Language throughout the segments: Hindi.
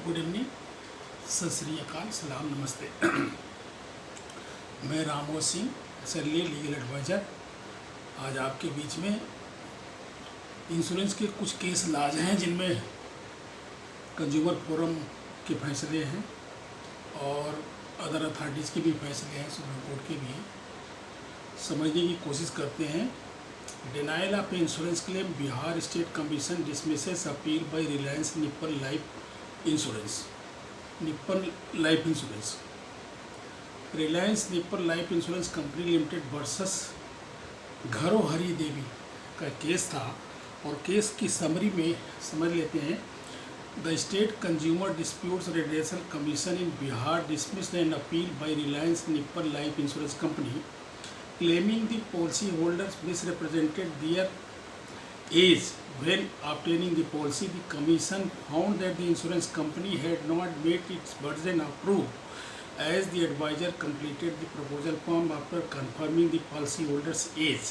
गुड इवनिंग, सत श्री अकाल, सलाम, नमस्ते। मैं रामोद सिंह, सरली लीगल एडवाइज़र। आज आपके बीच में इंश्योरेंस के कुछ केस लाज हैं जिनमें कंज्यूमर फोरम के फैसले हैं और अदर अथॉरिटीज़ के भी फैसले हैं, सुप्रीम कोर्ट के भी हैं। समझने की कोशिश करते हैं। Denial of insurance claim, Bihar state commission dismisses appeal by Reliance Nippon life insurance. Reliance Nippon life insurance company limited versus Gharohari Devi का केस था और केस की समरी में समझ लेते हैं। The state consumer disputes radiation commission in Bihar dismissed an appeal by Reliance Nippon life insurance company claiming the policyholders misrepresented their age when obtaining the policy. The commission found that the insurance company had not met its burden of proof as the advisor completed the proposal form after confirming the policyholder's age.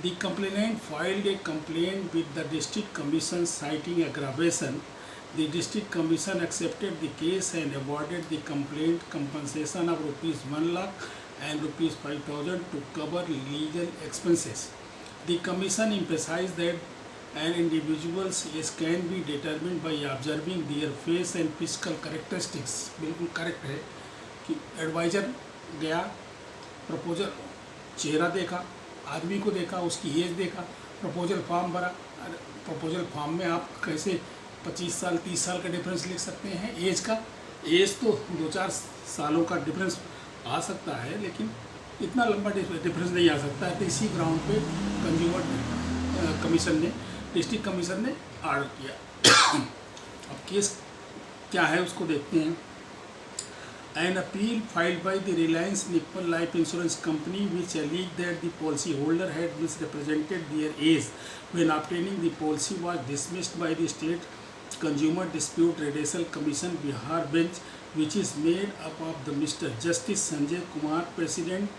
The complainant filed a complaint with the district commission citing aggravation. The district commission accepted the case and awarded the complaint compensation of rupees 1 lakh and rupees 5,000 to cover legal expenses. The commission emphasized that an individual's age can be determined by observing their face and physical characteristics. बिल्कुल करेक्ट है कि एडवाइज़र गया, प्रपोजल चेहरा देखा, आदमी को देखा, उसकी एज देखा, प्रपोजल फॉर्म भरा। प्रपोजल फॉर्म में आप कैसे 25 साल 30 साल का डिफरेंस लिख सकते हैं एज का? एज तो 2-4 सालों का डिफरेंस आ सकता है, लेकिन इतना लंबा डिफरेंस नहीं आ सकता है। तो इसी ग्राउंड पे कंज्यूमर कमीशन ने, डिस्ट्रिक्ट कमीशन ने आर्डर किया। अब केस क्या है उसको देखते हैं। An appeal filed by the Reliance Nippon life insurance company which alleged that the policyholder had misrepresented their age when obtaining the policy was dismissed by the state consumer dispute redressal commission Bihar bench, which is made up of the Mr. Justice Sanjay Kumar, President,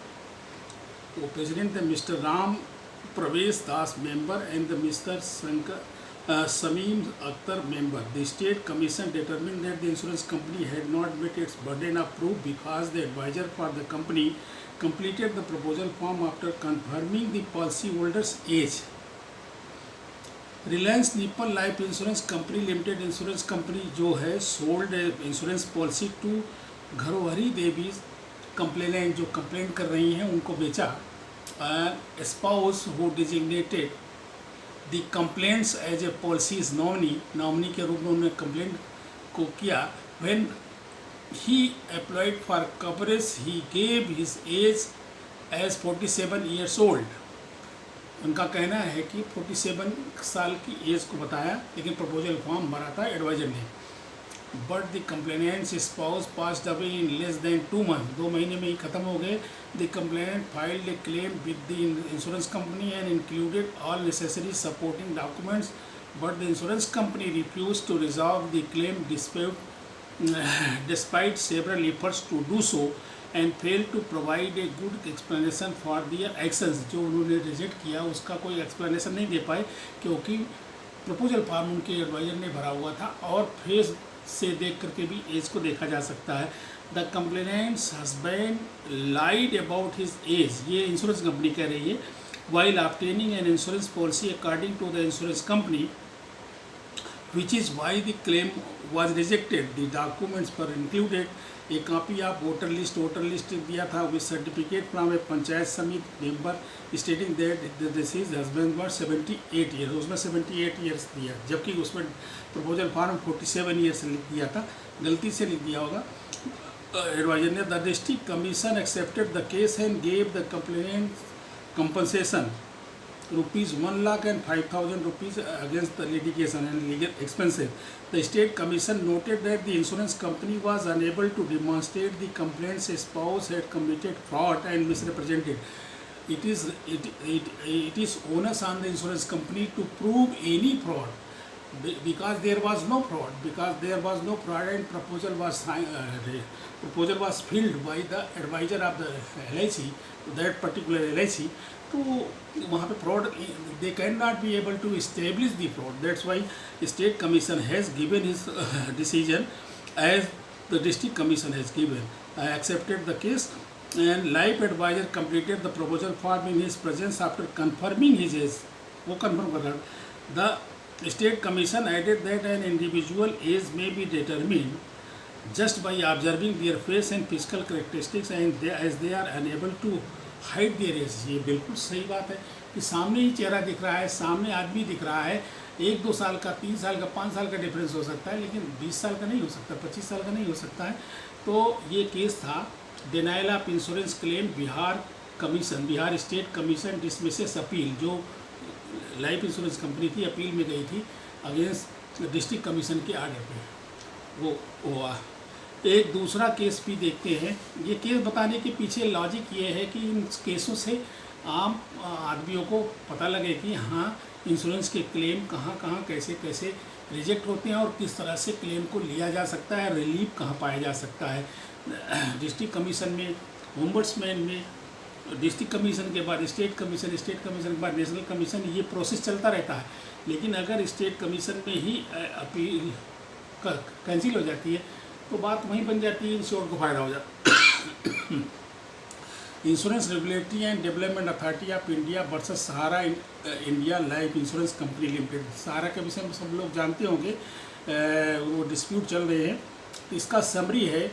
the Mr. Ram Pravesh Das, member, and the Mr. Sameem Akhtar, member. The State Commission determined that the insurance company had not met its burden of proof because the advisor for the company completed the proposal form after confirming the policyholder's age. Reliance Nippon life insurance company limited insurance company जो है sold insurance policy to Gharohari Devi complainant, जो कंप्लेंट कर रही हैं उनको बेचा। Spouse who designated the complaints as a policy's nominee के रूप में उन्होंने कंप्लेंट को किया। When he applied for coverage he gave his age as 47 years old. उनका कहना है कि 47 साल की एज को बताया, लेकिन प्रपोजल फॉर्म भरा था एडवाइजर ने। But the complainant's spouse passed away in less than 2 month, 2 महीने में ही खत्म हो गए। The complainant filed a claim with the insurance company and included all necessary supporting documents, but the insurance company refuse to resolve the claim despite several efforts to do so and fail to provide a good explanation for their actions. जो उन्होंने रिजेक्ट किया उसका कोई एक्सप्लेनेशन नहीं दे पाए, क्योंकि प्रपोजल फॉर्म उनके एडवाइजर ने भरा हुआ था और फेस से देख करके भी एज को देखा जा सकता है। The complainant's husband lied about his age, ये इंश्योरेंस कंपनी कह रही है, while obtaining an insurance policy according to the insurance company, which is why the claim was rejected. The documents were included a copy of voter list दिया था with certificate from a panchayat समिति member stating that the deceased husband was 78 years, उसमें 78 years दिया, जबकि उसमें प्रपोजल फॉर्म 47 years लिख दिया था, गलती से लिख दिया होगा एडवाइजर ने। The district commission accepted the case and gave the complainant compensation rupees 1 lakh and 5,000 rupees against the litigation and legal expenses. The state commission noted that the insurance company was unable to demonstrate the complainant's spouse had committed fraud and misrepresented. It is onus on the insurance company to prove any fraud because there was no fraud and proposal was filled by the advisor of the LIC, that particular LIC. तो वहाँ पे fraud, they can not be able to establish the fraud. That's why state commission has given his decision as the district commission has given. I accepted the case and life advisor completed the proposal form in his presence after confirming his age. वो confirm कर रहा. The state commission added that an individual age may be determined just by observing their face and physical characteristics and as they are unable to hide their age. ये बिल्कुल सही बात है कि सामने ही चेहरा दिख रहा है, सामने आदमी दिख रहा है. 1-2 साल का, 3 साल का, 5 साल का डिफरेंस हो सकता है, लेकिन 20 साल का नहीं हो सकता, 25 साल का नहीं हो सकता है. तो ये केस था denial of insurance claim. Bihar state commission dismisses appeal. जो लाइफ इंश्योरेंस कंपनी थी अपील में गई थी अगेंस्ट डिस्ट्रिक्ट कमीशन के आर्डर पे, वो हुआ. एक दूसरा केस भी देखते हैं. ये केस बताने के पीछे लॉजिक ये है कि इन केसों से आम आदमियों को पता लगे कि हाँ, इंश्योरेंस के क्लेम कहाँ कहाँ कैसे कैसे रिजेक्ट होते हैं और किस तरह से क्लेम को लिया जा सकता है, रिलीफ कहाँ पाया जा सकता है. डिस्ट्रिक्ट कमीशन में, ओम्बड्समैन में, डिस्ट्रिक्ट कमीशन के बाद स्टेट कमीशन के बाद नेशनल कमीशन, ये प्रोसेस चलता रहता है. लेकिन अगर स्टेट कमीशन में ही अपील कैंसिल हो जाती है तो बात वहीं बन जाती है, इंश्योर को फायदा हो जाता. Insurance regulatory and development authority of India versus Sahara India life insurance company limited. Sahara के विषय में सब लोग जानते होंगे, वो डिस्प्यूट चल रहे हैं. तो इसका समरी है,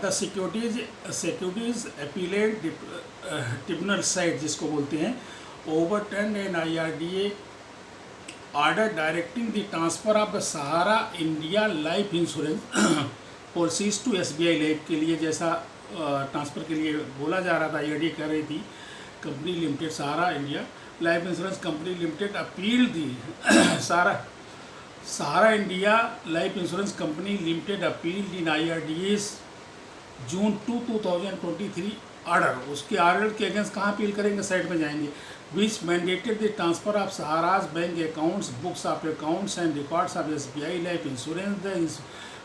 the securities appellate tribunal side जिसको बोलते हैं, overturn an IRDA order directing the transfer of the Sahara India life insurance policies to SBI life के लिए, जैसा ट्रांसफ़र के लिए बोला जा रहा था. IRDA कर रही थी कंपनी लिमिटेड, सहारा India life insurance company limited appeal दी. सहारा India life insurance company limited appeal इन IRDA's जून 2, 2023 ऑर्डर. उसके ऑर्डर के अगेंस्ट कहाँ अपील करेंगे, साइड में जाएंगे. which mandated the transfer of Sahara's bank accounts, books of accounts and records of SBI life insurance.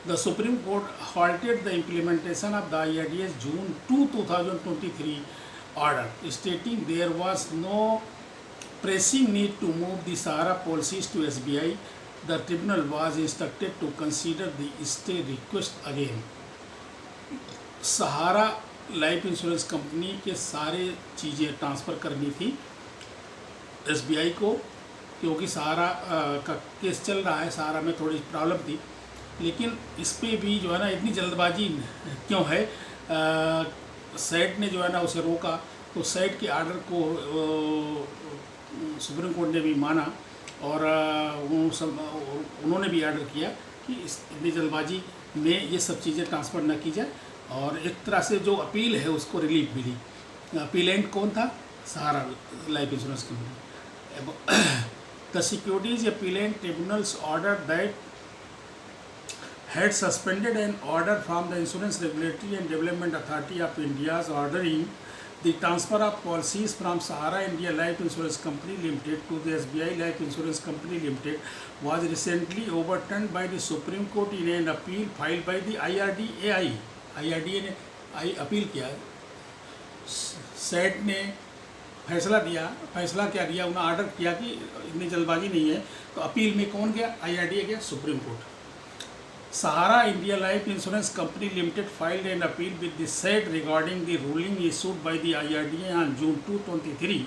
The Supreme Court halted the implementation of the IRDA's June 2, 2023 order, stating there was no pressing need to move the Sahara policies to SBI. The tribunal was instructed to consider the stay request again. Sahara life insurance company के सारे चीज़ें ट्रांसफ़र करनी थी SBI को, क्योंकि सहारा का केस चल रहा है. सहारा में थोड़ी प्रॉब्लम थी, लेकिन इस पे भी जो है ना इतनी जल्दबाजी क्यों है. सेट ने जो है ना उसे रोका, तो सेट के आर्डर को सुप्रीम कोर्ट ने भी माना और उन्होंने भी आर्डर किया कि इतनी जल्दबाजी में ये सब चीज़ें ट्रांसफ़र न की जाए. और एक तरह से जो अपील है उसको रिलीफ मिली. अपीलेंट कौन था, Sahara life insurance company. The securities appellate tribunal's order that had suspended an order from the Insurance Regulatory and Development Authority of India's ordering the transfer of policies from Sahara India Life Insurance Company Limited to the SBI Life Insurance Company Limited was recently overturned by the Supreme Court in an appeal filed by the IRDAI. IRDA ने अपील किया, सेट ने फैसला क्या दिया, उन्होंने ऑर्डर किया कि इतनी जल्दबाजी नहीं है. तो अपील में कौन गया, IRDA गया, supreme court. Sahara India Life Insurance Company Limited filed an appeal with the SED regarding the ruling issued by the IRDA on June 2, 2023,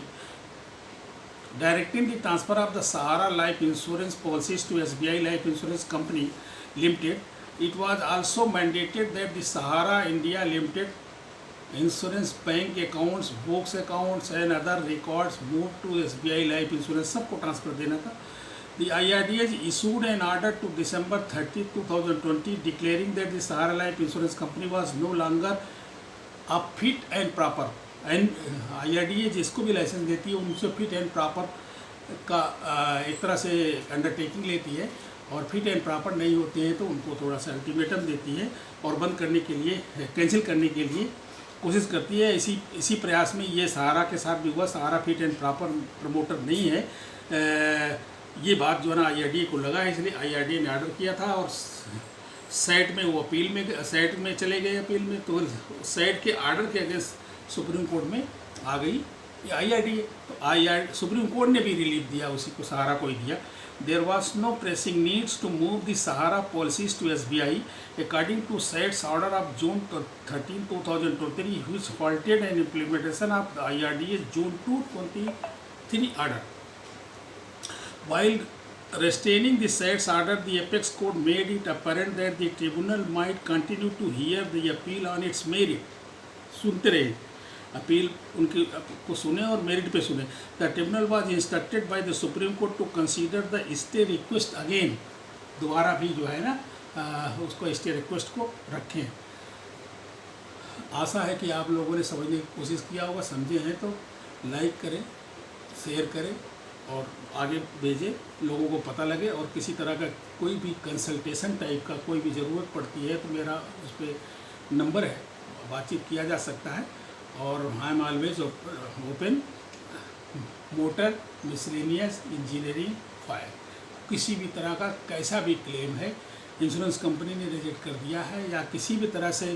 directing the transfer of the Sahara Life Insurance policies to SBI Life Insurance Company Limited. It was also mandated that the Sahara India Limited insurance bank accounts, books accounts and other records moved to SBI Life Insurance. सबको ट्रांसफर देना था. The IRDA issued an order to December 30, 2020 declaring that the Sahara Life Insurance Company was no longer a fit and proper. And IRDA जिसको भी लाइसेंस देती है उनसे फिट एंड प्रॉपर का एक तरह से अंडरटेकिंग लेती है, और फिट एंड प्रॉपर नहीं होते हैं तो उनको थोड़ा सा अल्टीमेटम देती है और बंद करने के लिए, कैंसिल करने के लिए कोशिश करती है. इसी प्रयास में ये सहारा के साथ भी हुआ. सहारा फिट एंड प्रॉपर प्रमोटर नहीं है. ये बात जो है ना IRDA को लगा है, इसलिए IRDA ने ऑर्डर किया था और सैट में वो अपील में, सैट में चले गए अपील में, तो सैट के ऑर्डर के अगेंस्ट सुप्रीम कोर्ट में आ गई IRDA। तो सुप्रीम कोर्ट ने भी रिलीफ दिया, उसी को सहारा को ही दिया। There was no pressing needs to move the Sahara policies to SBI according to SAT's order of June 13, 2023 which halted an implementation of the IRDA's June 2, 2023 order. While restraining the SAT's order, the apex court made it apparent that the tribunal might continue to hear the appeal on its merit. सुनते रहे, अपील उनकी को सुने और मेरिट पे सुने। The tribunal was instructed by the supreme court to consider the stay request again, दोबारा भी जो है ना उसको स्टे रिक्वेस्ट को रखें। आशा है कि आप लोगों ने समझने की कोशिश किया होगा, समझे हैं तो लाइक करें, शेयर करें और आगे भेजें, लोगों को पता लगे। और किसी तरह का कोई भी कंसल्टेशन टाइप का कोई भी ज़रूरत पड़ती है तो मेरा उस पर नंबर है, बातचीत किया जा सकता है। और I am always open, motor, miscellaneous, engineering, fire, किसी भी तरह का कैसा भी क्लेम है, इंश्योरेंस कंपनी ने रिजेक्ट कर दिया है या किसी भी तरह से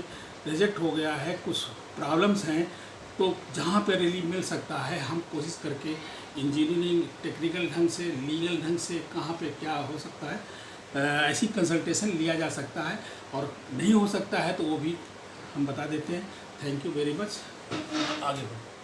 रिजेक्ट हो गया है, कुछ प्रॉब्लम्स हैं, तो जहाँ पे रिलीफ मिल सकता है हम कोशिश करके इंजीनियरिंग टेक्निकल ढंग से, लीगल ढंग से कहाँ पे क्या हो सकता है, ऐसी कंसल्टेशन लिया जा सकता है। और नहीं हो सकता है तो वो भी हम बता देते हैं। Thank you very much. आगे बढ़ो।